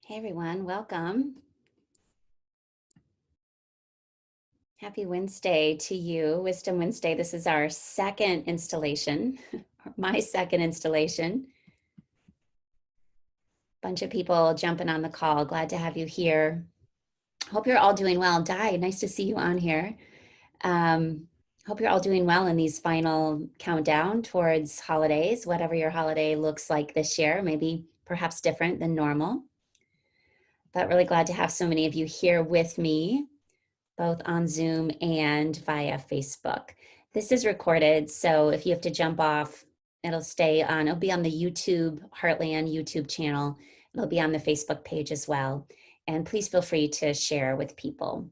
Hey everyone, welcome. Happy Wednesday to you, Wisdom Wednesday. This is our second installation, my second installation. Bunch of people jumping on the call. Glad to have you here. Hope you're all doing well. Di, nice to see you on here. Hope you're all doing well in these final countdown towards holidays, whatever your holiday looks like this year, maybe perhaps different than normal. But really glad to have so many of you here with me, both on Zoom and via Facebook. This is recorded, so if you have to jump off, it'll be on the YouTube, Heartland YouTube channel. It'll be on the Facebook page as well. And please feel free to share with people.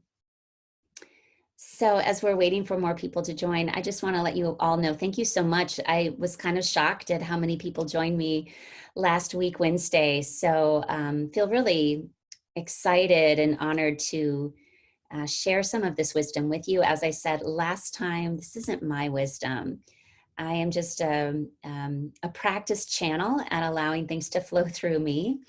So as we're waiting for more people to join, I just want to let you all know, thank you so much. I was kind of shocked at how many people joined me last week, Wednesday. So feel really excited and honored to share some of this wisdom with you. As I said last time, this isn't my wisdom. I am just a practice channel at allowing things to flow through me.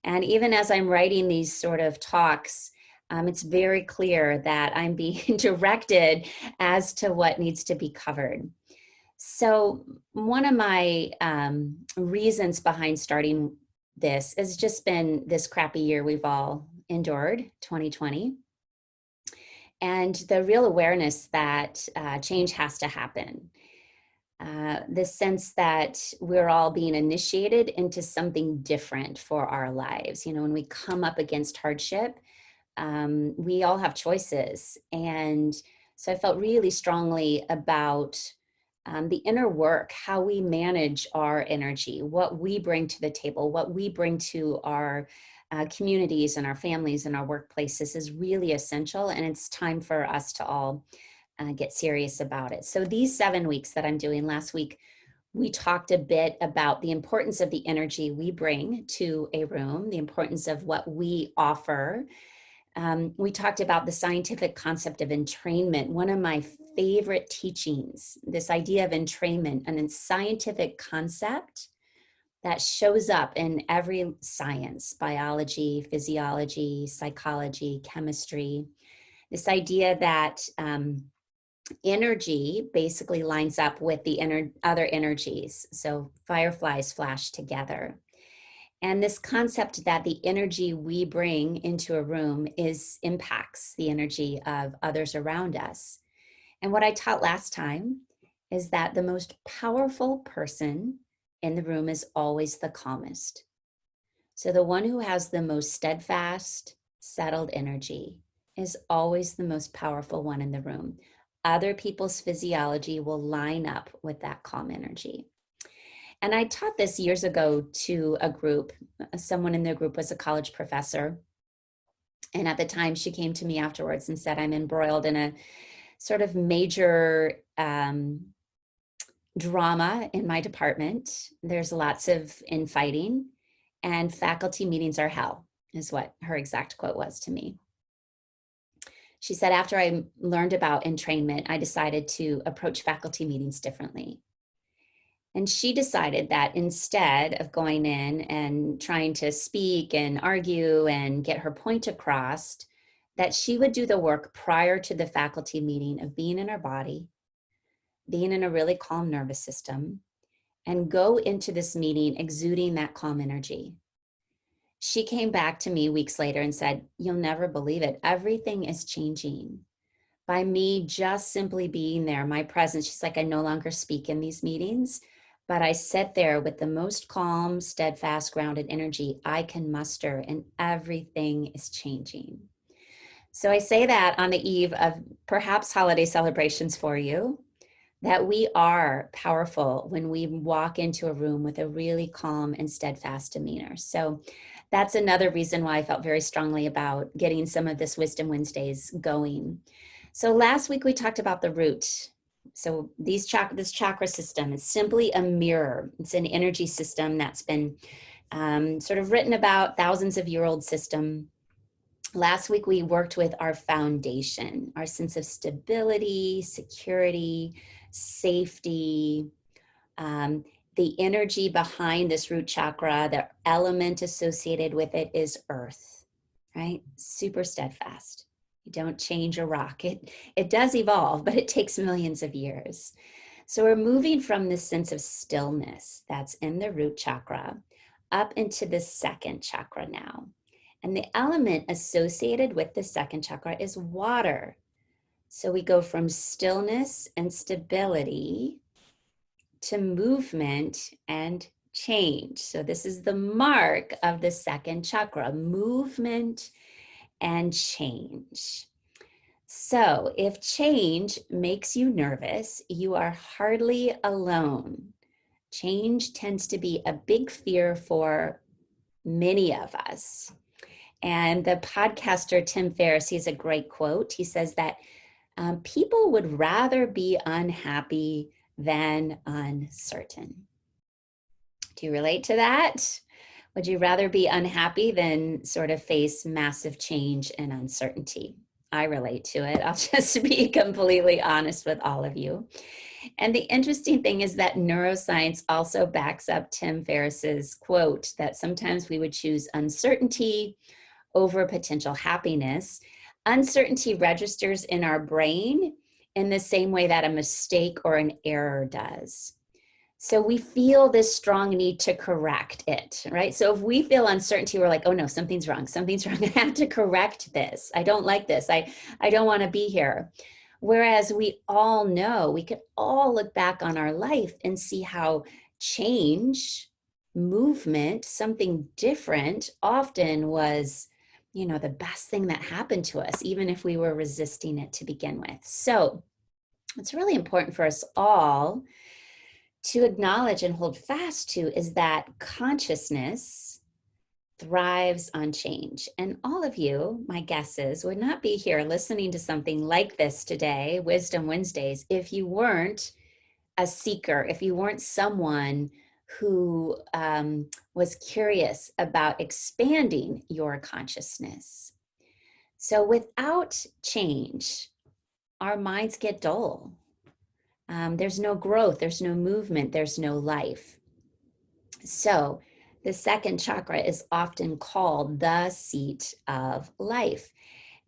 And even as I'm writing these sort of talks, it's very clear that I'm being directed as to what needs to be covered. So one of my reasons behind starting this has just been this crappy year we've all endured, 2020. And the real awareness that change has to happen. This sense that we're all being initiated into something different for our lives. You know, when we come up against hardship, we all have choices. And so I felt really strongly about the inner work, how we manage our energy, what we bring to the table, what we bring to our communities and our families and our workplaces is really essential. And it's time for us to all get serious about it. So these 7 weeks that I'm doing, last week, we talked a bit about the importance of the energy we bring to a room, the importance of what we offer. We talked about the scientific concept of entrainment. One of my favorite teachings, this idea of entrainment, and a scientific concept that shows up in every science, biology, physiology, psychology, chemistry. This idea that energy basically lines up with the other energies. So fireflies flash together. And this concept that the energy we bring into a room impacts the energy of others around us. And what I taught last time is that the most powerful person in the room is always the calmest. So the one who has the most steadfast, settled energy is always the most powerful one in the room. Other people's physiology will line up with that calm energy. And I taught this years ago to a group. Someone in their group was a college professor. And at the time, she came to me afterwards and said, I'm embroiled in a sort of major drama in my department. There's lots of infighting, and faculty meetings are hell, is what her exact quote was to me. She said, after I learned about entrainment, I decided to approach faculty meetings differently. And she decided that instead of going in and trying to speak and argue and get her point across, that she would do the work prior to the faculty meeting of being in her body, being in a really calm nervous system, and go into this meeting exuding that calm energy. She came back to me weeks later and said, you'll never believe it. Everything is changing. By me just simply being there, my presence, she's like, I no longer speak in these meetings, but I sit there with the most calm, steadfast, grounded energy I can muster, and everything is changing. So I say that on the eve of perhaps holiday celebrations for you, that we are powerful when we walk into a room with a really calm and steadfast demeanor. So that's another reason why I felt very strongly about getting some of this Wisdom Wednesdays going. So last week we talked about the root. So this chakra system is simply a mirror. It's an energy system that's been sort of written about, thousands of year old system. Last week we worked with our foundation, our sense of stability, security, safety, the energy behind this root chakra, the element associated with it is earth, right? Super steadfast. You don't change a rock. It does evolve, but it takes millions of years. So we're moving from this sense of stillness that's in the root chakra up into the second chakra now. And the element associated with the second chakra is water. So we go from stillness and stability to movement and change. So this is the mark of the second chakra, movement and change. So if change makes you nervous, you are hardly alone. Change tends to be a big fear for many of us. And the podcaster Tim Ferriss, he has a great quote. He says that people would rather be unhappy than uncertain. Do you relate to that? Would you rather be unhappy than sort of face massive change and uncertainty? I relate to it. I'll just be completely honest with all of you. And the interesting thing is that neuroscience also backs up Tim Ferriss's quote that sometimes we would choose uncertainty over potential happiness. Uncertainty registers in our brain in the same way that a mistake or an error does. So we feel this strong need to correct it, right? So if we feel uncertainty, we're like, oh no, something's wrong. Something's wrong. I have to correct this. I don't like this. I don't want to be here. Whereas we all know, we could all look back on our life and see how change, movement, something different often was, the best thing that happened to us, even if we were resisting it to begin with. So it's really important for us all to acknowledge and hold fast to is that consciousness thrives on change. And all of you, my guesses, would not be here listening to something like this today, Wisdom Wednesdays, if you weren't a seeker, if you weren't someone who was curious about expanding your consciousness. So without change, our minds get dull. There's no growth, there's no movement, there's no life. So the second chakra is often called the seat of life.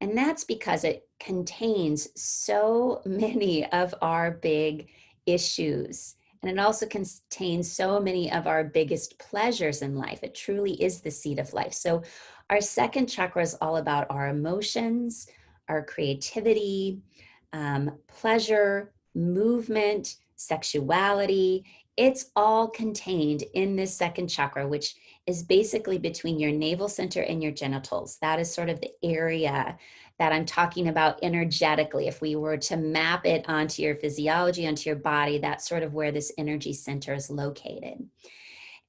And that's because it contains so many of our big issues. And it also contains so many of our biggest pleasures in life. It truly is the seat of life. So our second chakra is all about our emotions, our creativity, pleasure, movement, sexuality. It's all contained in this second chakra, which is basically between your navel center and your genitals. That is sort of the area that I'm talking about energetically. If we were to map it onto your physiology, onto your body, that's sort of where this energy center is located.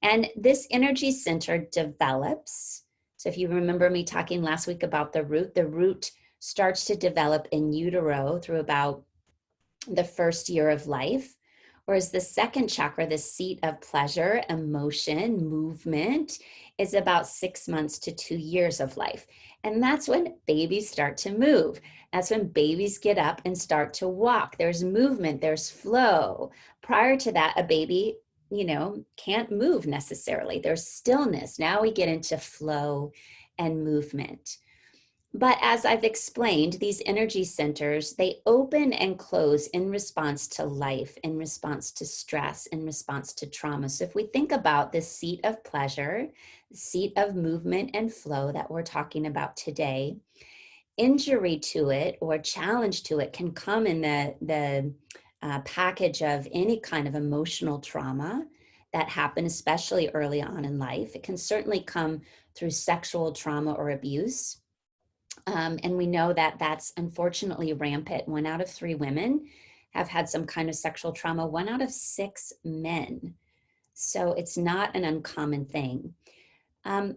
And this energy center develops. So if you remember me talking last week about the root starts to develop in utero through about the first year of life. Whereas the second chakra, the seat of pleasure, emotion, movement, is about 6 months to 2 years of life. And that's when babies start to move. That's when babies get up and start to walk. There's movement, there's flow. Prior to that, a baby, can't move necessarily. There's stillness. Now we get into flow and movement. But as I've explained, these energy centers, they open and close in response to life, in response to stress, in response to trauma. So if we think about this seat of pleasure, the seat of movement and flow that we're talking about today, injury to it or challenge to it can come in the package of any kind of emotional trauma that happened, especially early on in life. It can certainly come through sexual trauma or abuse. And we know that that's unfortunately rampant. 1 out of 3 women have had some kind of sexual trauma, 1 out of 6 men. So it's not an uncommon thing.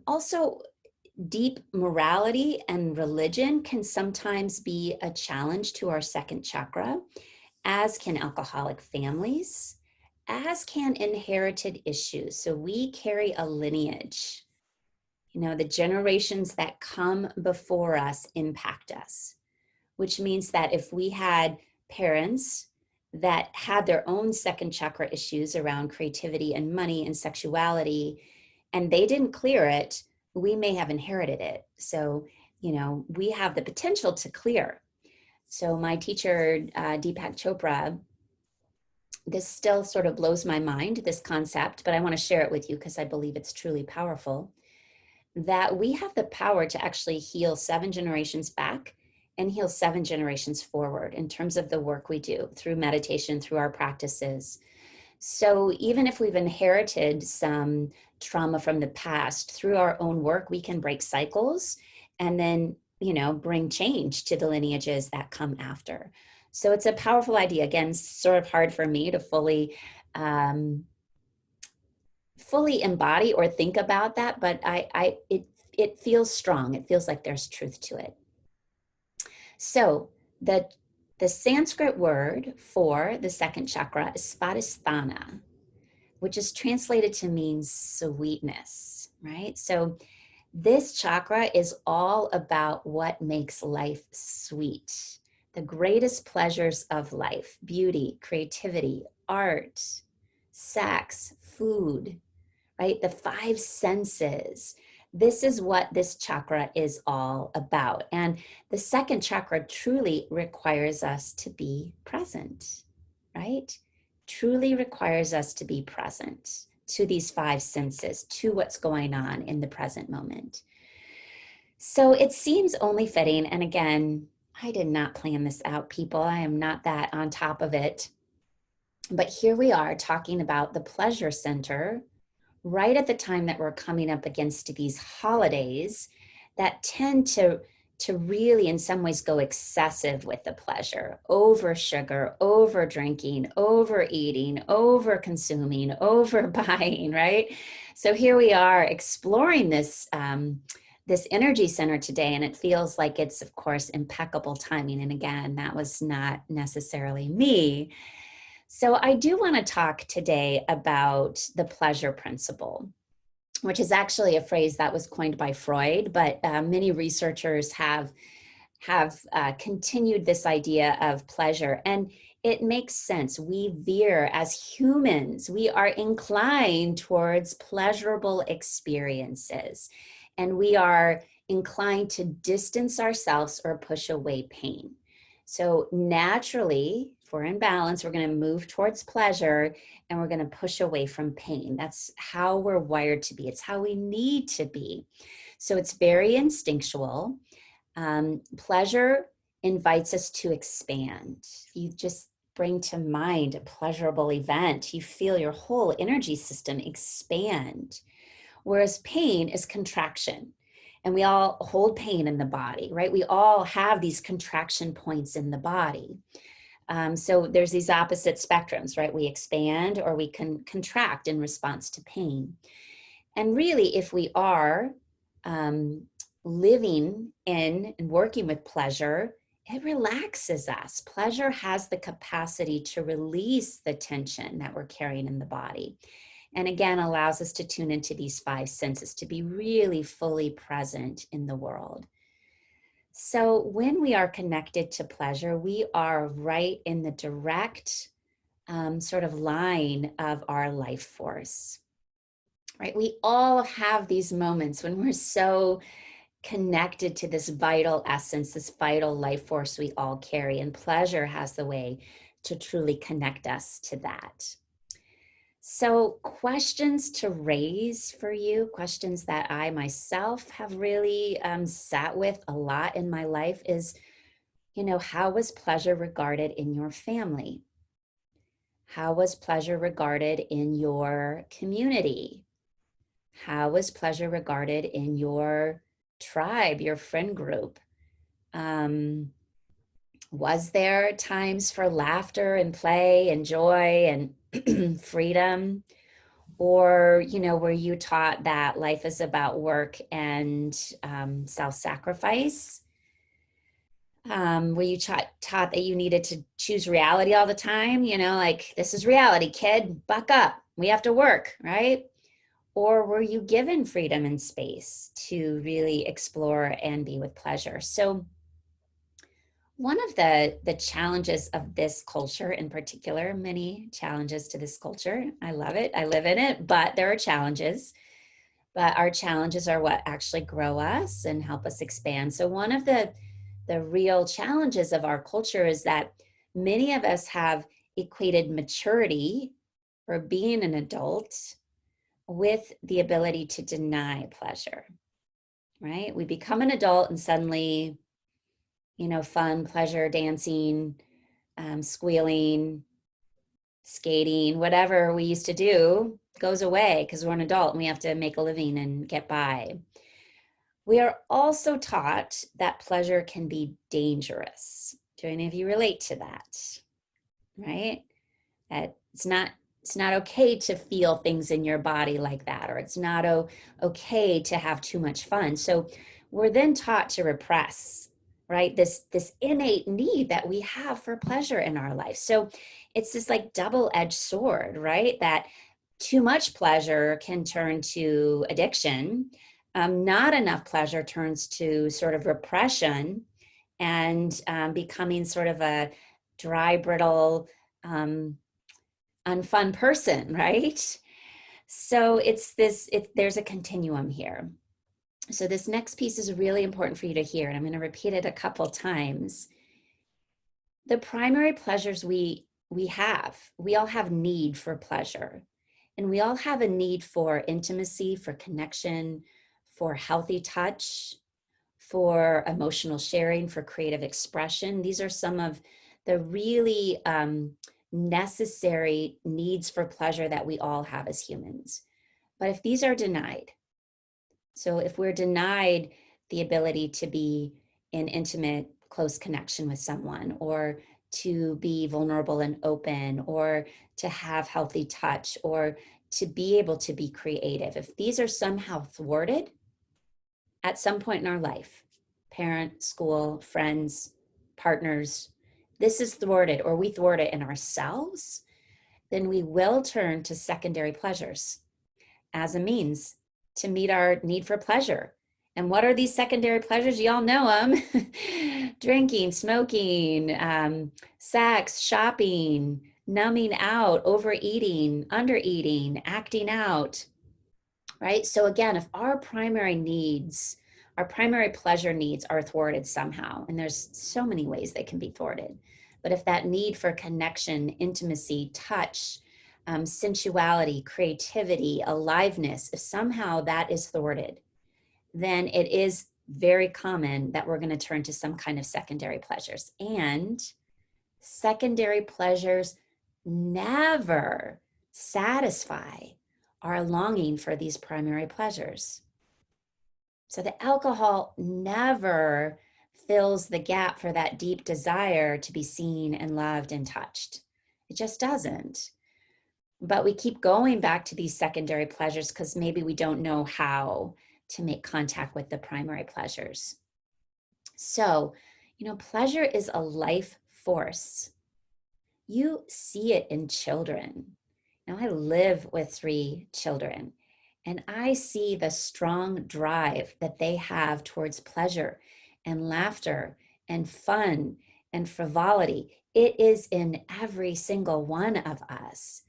Also, deep morality and religion can sometimes be a challenge to our second chakra, as can alcoholic families, as can inherited issues. So we carry a lineage. The generations that come before us impact us, which means that if we had parents that had their own second chakra issues around creativity and money and sexuality, and they didn't clear it, we may have inherited it. So, we have the potential to clear. So my teacher, Deepak Chopra, this still sort of blows my mind, this concept, but I want to share it with you because I believe it's truly powerful, that we have the power to actually heal 7 generations back and heal 7 generations forward in terms of the work we do through meditation, through our practices. So even if we've inherited some trauma from the past, through our own work, we can break cycles and then, bring change to the lineages that come after. So it's a powerful idea. Again, sort of hard for me to fully embody or think about that, but it feels strong. It feels like there's truth to it. So the Sanskrit word for the second chakra is Svadhisthana, which is translated to mean sweetness, right? So this chakra is all about what makes life sweet. The greatest pleasures of life: beauty, creativity, art, sex, food, right? The 5 senses. This is what this chakra is all about. And the second chakra truly requires us to be present, right? Truly requires us to be present to these 5 senses, to what's going on in the present moment. So it seems only fitting, and again, I did not plan this out, people. I am not that on top of it. But here we are talking about the pleasure center right at the time that we're coming up against these holidays that tend to really in some ways go excessive with the pleasure: over sugar, over drinking, overeating, over consuming, over buying, right? So here we are exploring this this energy center today, and it feels like it's, of course, impeccable timing. And again, that was not necessarily me. So I do want to talk today about the pleasure principle, which is actually a phrase that was coined by Freud, but many researchers have continued this idea of pleasure. And it makes sense. We veer as humans. We are inclined towards pleasurable experiences, and we are inclined to distance ourselves or push away pain. So naturally, if we're in balance, we're going to move towards pleasure and we're going to push away from pain. That's how we're wired to be. It's how we need to be. So it's very instinctual. Pleasure invites us to expand. You just bring to mind a pleasurable event, you feel your whole energy system expand. Whereas pain is contraction. And we all hold pain in the body, right? We all have these contraction points in the body. So there's these opposite spectrums, right? We expand or we can contract in response to pain. And really, if we are living in and working with pleasure, it relaxes us. Pleasure has the capacity to release the tension that we're carrying in the body. And again, allows us to tune into these 5 senses, to be really fully present in the world. So when we are connected to pleasure, we are right in the direct sort of line of our life force, right? We all have these moments when we're so connected to this vital essence, this vital life force we all carry, and pleasure has the way to truly connect us to that. So questions to raise for you, questions that I myself have really sat with a lot in my life is, how was pleasure regarded in your family? How was pleasure regarded in your community? How was pleasure regarded in your tribe, your friend group? Was there times for laughter and play and joy and freedom? Or, were you taught that life is about work and self-sacrifice? Were you taught that you needed to choose reality all the time? Like, this is reality, kid, buck up. We have to work, right? Or were you given freedom and space to really explore and be with pleasure? So One of the challenges of this culture in particular, many challenges to this culture. I love it. I live in it, but there are challenges. But our challenges are what actually grow us and help us expand. So one of the real challenges of our culture is that many of us have equated maturity or being an adult with the ability to deny pleasure, right? We become an adult and suddenly, fun, pleasure, dancing, squealing, skating, whatever we used to do goes away because we're an adult and we have to make a living and get by. We are also taught that pleasure can be dangerous. Do any of you relate to that? Right? That it's not okay to feel things in your body like that, or it's not okay to have too much fun. So we're then taught to repress, right? This innate need that we have for pleasure in our life. So it's this like double-edged sword, right? That too much pleasure can turn to addiction. Not enough pleasure turns to sort of repression and becoming sort of a dry, brittle, unfun person, right? So there's a continuum here. So this next piece is really important for you to hear, and I'm going to repeat it a couple times. The primary pleasures we all have need for pleasure, and we all have a need for intimacy, for connection, for healthy touch, for emotional sharing, for creative expression. These are some of the really necessary needs for pleasure that we all have as humans. But if these are denied, so if we're denied the ability to be in intimate, close connection with someone, or to be vulnerable and open, or to have healthy touch, or to be able to be creative, if these are somehow thwarted at some point in our life, parent, school, friends, partners, this is thwarted, or we thwart it in ourselves, then we will turn to secondary pleasures as a means to meet our need for pleasure. And what are these secondary pleasures? You all know them. Drinking, smoking, sex, shopping, numbing out, overeating, undereating, acting out, right? So again, if our primary pleasure needs are thwarted somehow, and there's so many ways they can be thwarted, but if that need for connection, intimacy, touch, sensuality, creativity, aliveness, if somehow that is thwarted, then it is very common that we're going to turn to some kind of secondary pleasures. And secondary pleasures never satisfy our longing for these primary pleasures. So the alcohol never fills the gap for that deep desire to be seen and loved and touched. It just doesn't. But we keep going back to these secondary pleasures because maybe we don't know how to make contact with the primary pleasures. So, pleasure is a life force. You see it in children. Now, I live with 3 children, and I see the strong drive that they have towards pleasure and laughter and fun and frivolity. It is in every single one of us.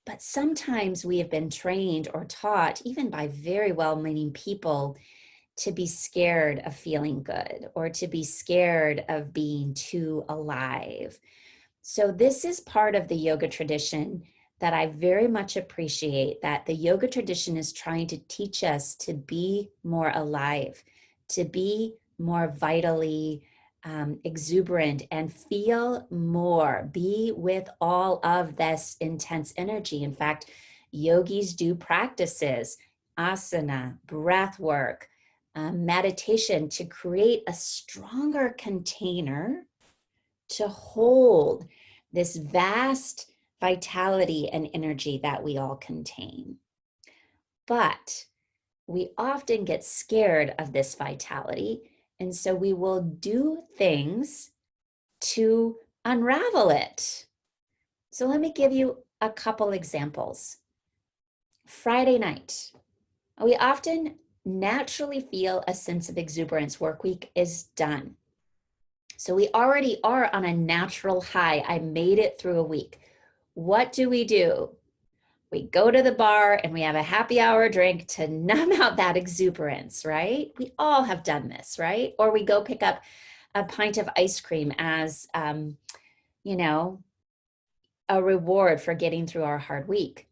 But sometimes we have been trained or taught, even by very well-meaning people, to be scared of feeling good or to be scared of being too alive. So this is part of the yoga tradition that I very much appreciate, that the yoga tradition is trying to teach us to be more alive, to be more vitally exuberant and feel more, be with all of this intense energy. In fact, yogis do practices, asana, breath work, meditation to create a stronger container to hold this vast vitality and energy that we all contain. But we often get scared of this vitality, and so we will do things to unravel it. So let me give you a couple examples. Friday night, we often naturally feel a sense of exuberance. Work week is done. So we already are on a natural high. I made it through a week. What do? We go to the bar and we have a happy hour drink to numb out that exuberance, right? We all have done this, right? Or we go pick up a pint of ice cream as, you know, a reward for getting through our hard week.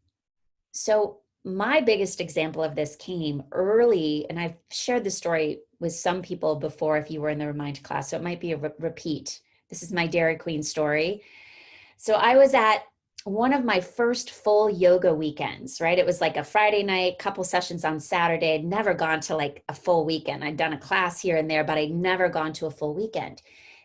So my biggest example of this came early, and I've shared this story with some people before if you were in the Remind class, so it might be a repeat. This is my Dairy Queen story. So I was at one of my first full yoga weekends, right? It was like a Friday night, couple sessions on Saturday. I'd never gone to like a full weekend. I'd done a class here and there, but I'd never gone to a full weekend.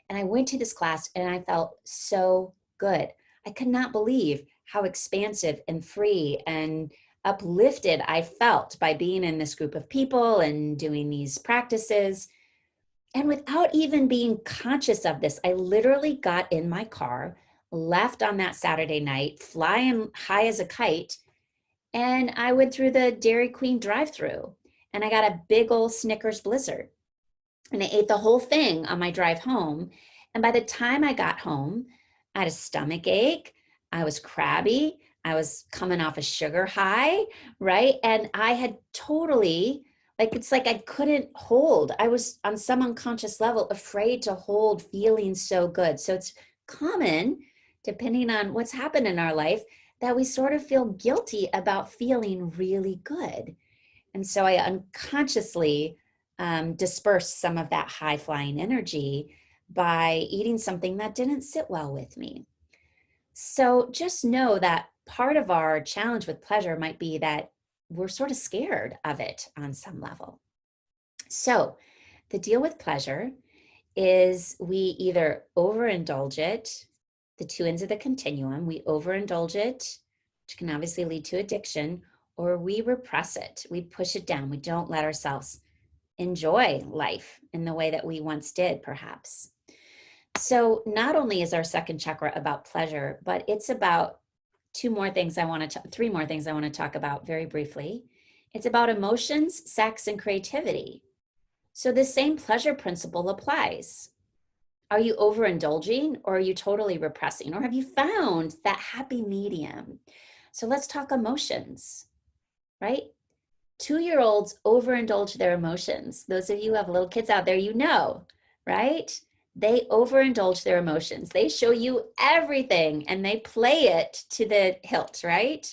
And I went to this class and I felt so good. I could not believe how expansive and free and uplifted I felt by being in this group of people and doing these practices. And without even being conscious of this, I literally got in my car, left on that Saturday night, flying high as a kite, and I went through the Dairy Queen drive-through and I got a big old Snickers blizzard. And I ate the whole thing on my drive home. And by the time I got home, I had a stomach ache. I was crabby. I was coming off a sugar high, right? And I had totally, like, it's like I couldn't hold. I was on some unconscious level afraid to hold feeling so good. So it's common, depending on what's happened in our life, that we sort of feel guilty about feeling really good. And so I unconsciously dispersed some of that high flying energy by eating something that didn't sit well with me. So just know that part of our challenge with pleasure might be that we're sort of scared of it on some level. So the deal with pleasure is we either overindulge it, the two ends of the continuum, we overindulge it, which can obviously lead to addiction, or we repress it, we push it down, we don't let ourselves enjoy life in the way that we once did, perhaps. So not only is our second chakra about pleasure, but it's about three more things I want to talk about very briefly. It's about emotions, sex, and creativity. So the same pleasure principle applies. Are you overindulging or are you totally repressing? Or have you found that happy medium? So let's talk emotions, right? 2-year-olds overindulge their emotions. Those of you who have little kids out there, you know, right? They overindulge their emotions. They show you everything and they play it to the hilt, right?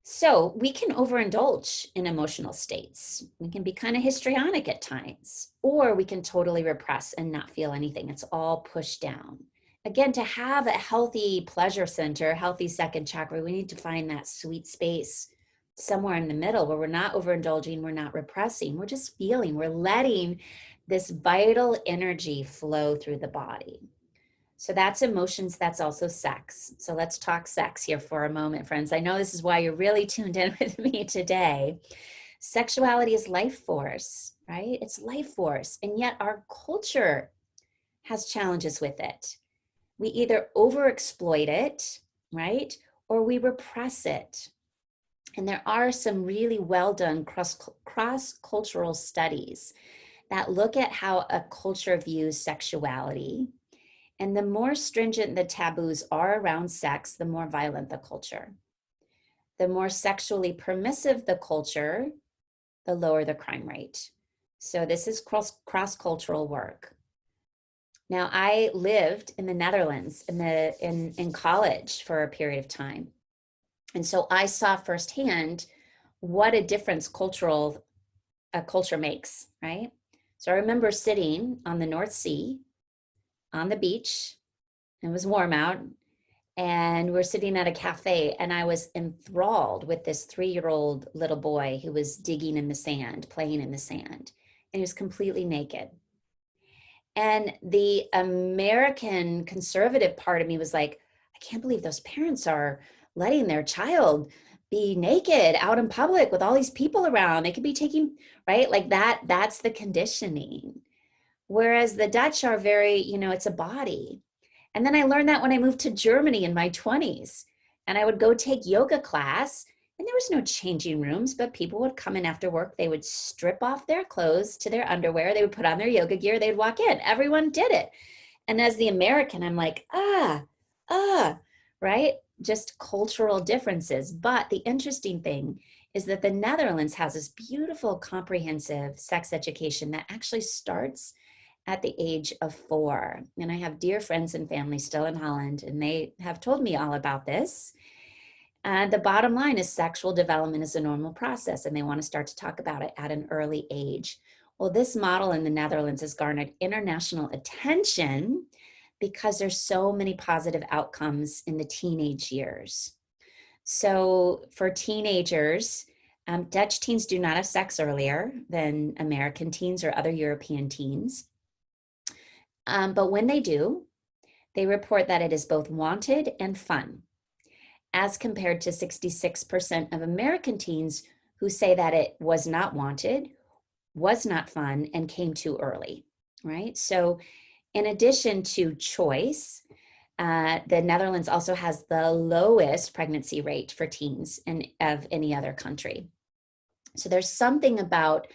So we can overindulge in emotional states. We can be kind of histrionic at times, or we can totally repress and not feel anything. It's all pushed down. Again, to have a healthy pleasure center, healthy second chakra, we need to find that sweet space somewhere in the middle where we're not overindulging, we're not repressing, we're just feeling, we're letting this vital energy flow through the body. So that's emotions, that's also sex. So let's talk sex here for a moment, friends. I know this is why you're really tuned in with me today. Sexuality is life force, right? It's life force. And yet our culture has challenges with it. We either overexploit it, right? Or we repress it. And there are some really well done cross-cultural studies that look at how a culture views sexuality. And the more stringent the taboos are around sex, the more violent the culture. The more sexually permissive the culture, the lower the crime rate. So this is cross-cultural work. Now, I lived in the Netherlands in college for a period of time. And so I saw firsthand what a difference a culture makes, right? So I remember sitting on the North Sea on the beach. It was warm out. And we're sitting at a cafe and I was enthralled with this 3-year-old little boy who was digging in the sand, playing in the sand. And he was completely naked. And the American conservative part of me was like, I can't believe those parents are letting their child be naked out in public with all these people around. They could be taking, right? Like that's the conditioning. Whereas the Dutch are very, it's a body. And then I learned that when I moved to Germany in my 20s and I would go take yoga class And there was no changing rooms, but people would come in after work. They would strip off their clothes to their underwear. They would put on their yoga gear. They'd walk in. Everyone did it. And as the American, I'm like, right? Just cultural differences. But the interesting thing is that the Netherlands has this beautiful, comprehensive sex education that actually starts at the age of 4. And I have dear friends and family still in Holland, and they have told me all about this. And the bottom line is sexual development is a normal process, and they want to start to talk about it at an early age. Well, this model in the Netherlands has garnered international attention because there's so many positive outcomes in the teenage years. So for teenagers, Dutch teens do not have sex earlier than American teens or other European teens. But when they do, they report that it is both wanted and fun, as compared to 66% of American teens who say that it was not wanted, was not fun, and came too early, right? So in addition to choice, the Netherlands also has the lowest pregnancy rate for teens of any other country. So there's something about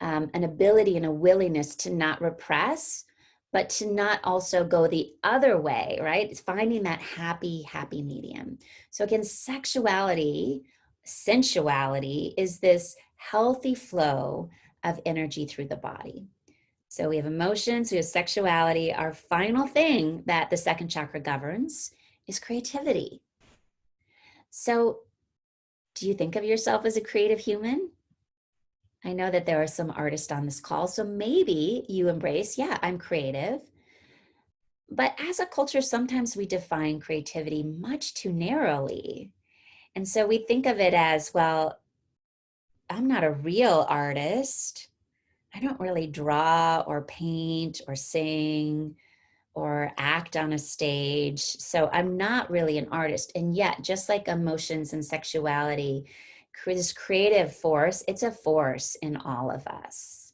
an ability and a willingness to not repress, but to not also go the other way, right? It's finding that happy medium. So again, sexuality, sensuality is this healthy flow of energy through the body. So we have emotions, we have sexuality. Our final thing that the second chakra governs is creativity. So do you think of yourself as a creative human? I know that there are some artists on this call, so maybe you embrace, yeah, I'm creative. But as a culture, sometimes we define creativity much too narrowly. And so we think of it as, well, I'm not a real artist. I don't really draw or paint or sing or act on a stage. So I'm not really an artist. And yet, just like emotions and sexuality, this creative force, it's a force in all of us.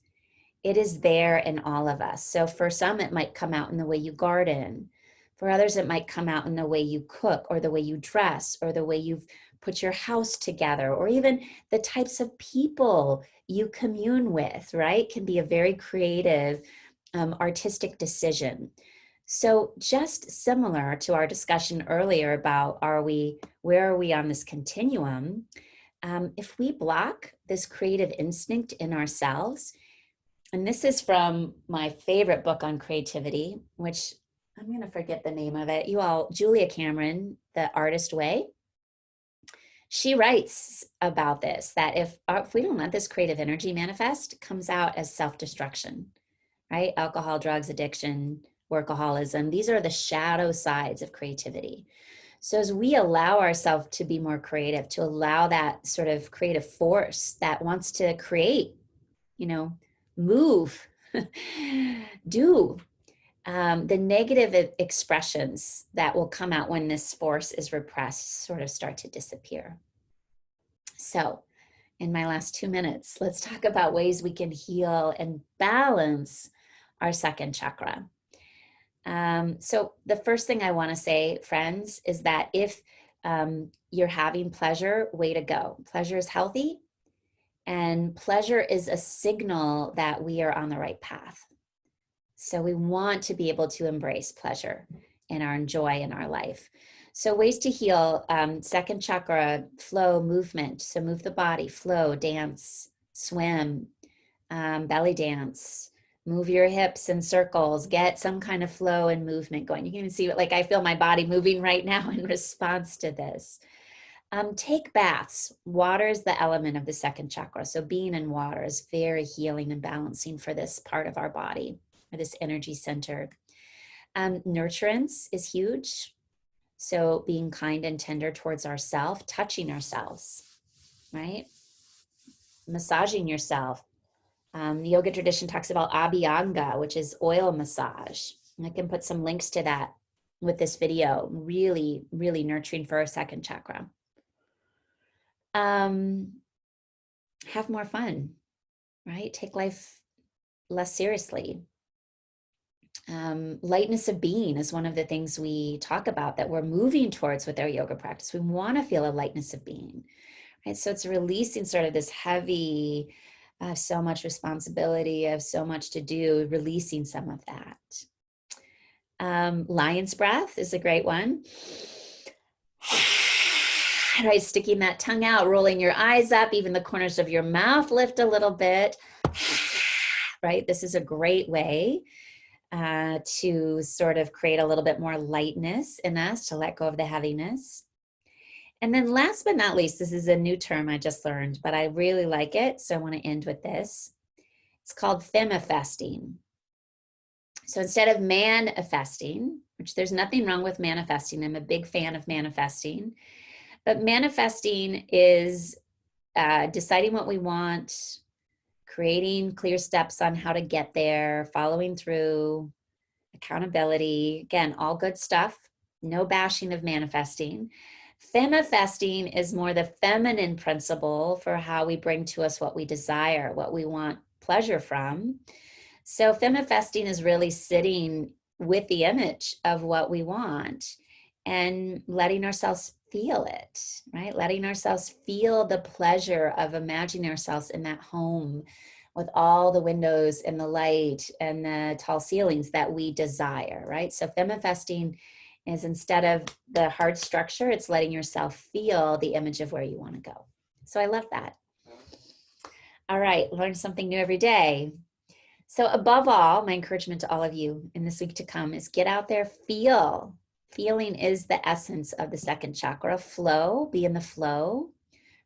It is there in all of us. So for some, it might come out in the way you garden. For others, it might come out in the way you cook or the way you dress or the way you've put your house together, or even the types of people you commune with, right? Can be a very creative, artistic decision. So just similar to our discussion earlier about where are we on this continuum? If we block this creative instinct in ourselves, and this is from my favorite book on creativity, which I'm going to forget the name of it. Julia Cameron, The Artist Way. She writes about this, that if we don't let this creative energy manifest, it comes out as self-destruction, right? Alcohol, drugs, addiction, workaholism. These are the shadow sides of creativity. So as we allow ourselves to be more creative, to allow that sort of creative force that wants to create, move, do, the negative expressions that will come out when this force is repressed sort of start to disappear. So in my last 2 minutes, let's talk about ways we can heal and balance our second chakra. So the first thing I want to say, friends, is that if you're having pleasure, way to go. Pleasure is healthy, and pleasure is a signal that we are on the right path. So we want to be able to embrace pleasure and our joy in our life. So ways to heal, second chakra, flow, movement. So move the body, flow, dance, swim, belly dance, move your hips in circles, get some kind of flow and movement going. You can even see, like, I feel my body moving right now in response to this. Take baths. Water is the element of the second chakra. So being in water is very healing and balancing for this part of our body, or this energy center. Nurturance is huge. So being kind and tender towards ourselves, touching ourselves, right? Massaging yourself. The yoga tradition talks about abhyanga, which is oil massage. And I can put some links to that with this video. Really, really nurturing for our second chakra. Have more fun, right? Take life less seriously. Lightness of being is one of the things we talk about that we're moving towards with our yoga practice. We want to feel a lightness of being, right? So it's releasing sort of this heavy, so much responsibility, of so much to do, releasing some of that. Lion's breath is a great one. Right, sticking that tongue out, rolling your eyes up, even the corners of your mouth lift a little bit. Right, this is a great way to sort of create a little bit more lightness in us, to let go of the heaviness. And then last but not least, this is a new term I just learned, but I really like it, so I want to end with this. It's called Femifesting. So instead of manifesting, which there's nothing wrong with manifesting, I'm a big fan of manifesting, but manifesting is deciding what we want, creating clear steps on how to get there, following through, accountability. Again, all good stuff. No bashing of manifesting. Femifesting is more the feminine principle for how we bring to us what we desire, what we want pleasure from. So Femifesting is really sitting with the image of what we want and letting ourselves feel it, right? Letting ourselves feel the pleasure of imagining ourselves in that home with all the windows and the light and the tall ceilings that we desire, right? So Femifesting is, instead of the hard structure, it's letting yourself feel the image of where you want to go. So I love that. All right, learn something new every day. So above all, my encouragement to all of you in this week to come is get out there, feel. Feeling is the essence of the second chakra. Flow, be in the flow,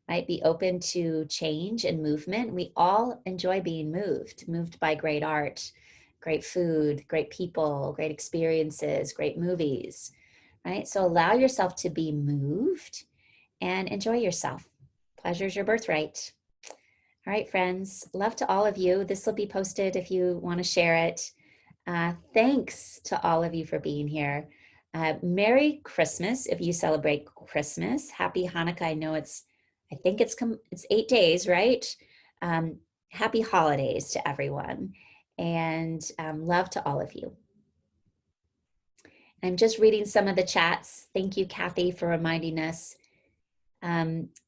right? Be open to change and movement. We all enjoy being moved by great art, great food, great people, great experiences, great movies, right? So allow yourself to be moved and enjoy yourself. Pleasure is your birthright. All right, friends, love to all of you. This will be posted if you want to share it. Thanks to all of you for being here. Merry Christmas if you celebrate Christmas. Happy Hanukkah. I know I think it's 8 days, right? Happy holidays to everyone, and love to all of you. I'm just reading some of the chats. Thank you, Kathy, for reminding us.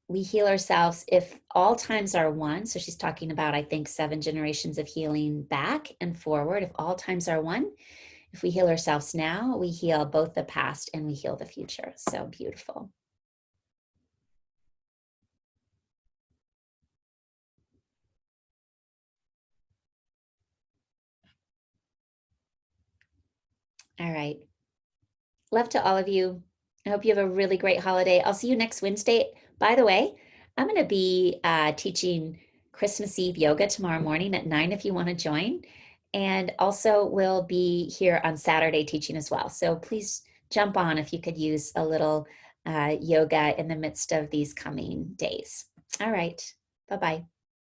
We heal ourselves if all times are one. So she's talking about, I think, 7 generations of healing back and forward. If all times are one, if we heal ourselves now, we heal both the past and we heal the future. So beautiful. All right. Love to all of you. I hope you have a really great holiday. I'll see you next Wednesday. By the way, I'm going to be teaching Christmas Eve yoga tomorrow morning at 9 if you want to join. And also we'll be here on Saturday teaching as well. So please jump on if you could use a little yoga in the midst of these coming days. All right. Bye-bye.